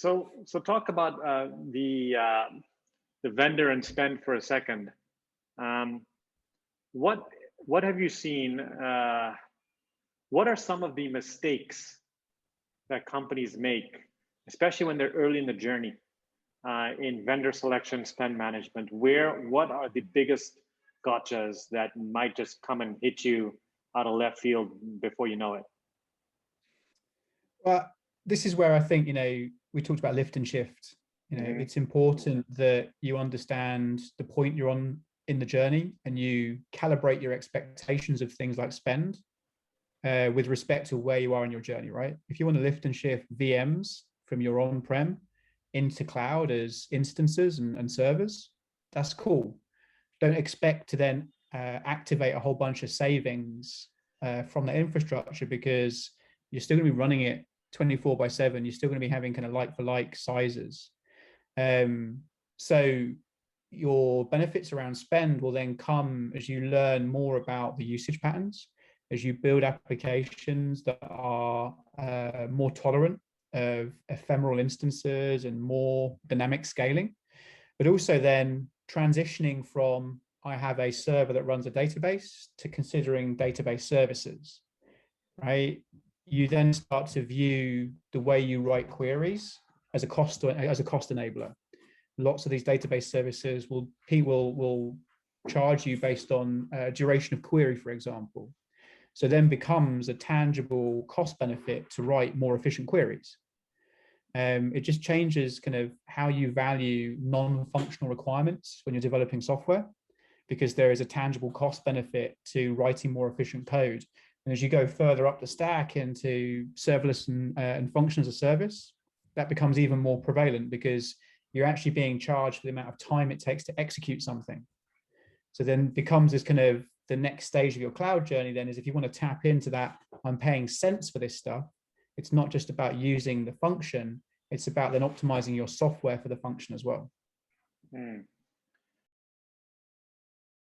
So talk about the vendor and spend for a second. Um, what have you seen? What are some of the mistakes that companies make, especially when they're early in the journey in vendor selection, spend management? What are the biggest gotchas that might just come and hit you out of left field before you know it? Well, this is where I think, we talked about lift and shift. It's important that you understand the point you're on in the journey and you calibrate your expectations of things like spend with respect to where you are in your journey, right? If you want to lift and shift VMs from your on-prem into cloud as instances and servers, that's cool. Don't expect to then activate a whole bunch of savings from the infrastructure, because you're still going to be running it 24/7. You're still going to be having kind of like for like sizes. So your benefits around spend will then come as you learn more about the usage patterns, as you build applications that are more tolerant of ephemeral instances and more dynamic scaling, but also then transitioning from I have a server that runs a database to considering database services, right? You then start to view the way you write queries as a cost enabler. Lots of these database services will charge you based on duration of query, for example. So then becomes a tangible cost benefit to write more efficient queries. It just changes kind of how you value non-functional requirements when you're developing software, because there is a tangible cost benefit to writing more efficient code. And as you go further up the stack into serverless and function as a service, that becomes even more prevalent, because you're actually being charged for the amount of time it takes to execute something. So then becomes this kind of the next stage of your cloud journey then is, if you want to tap into that, I'm paying cents for this stuff. It's not just about using the function, it's about then optimizing your software for the function as well.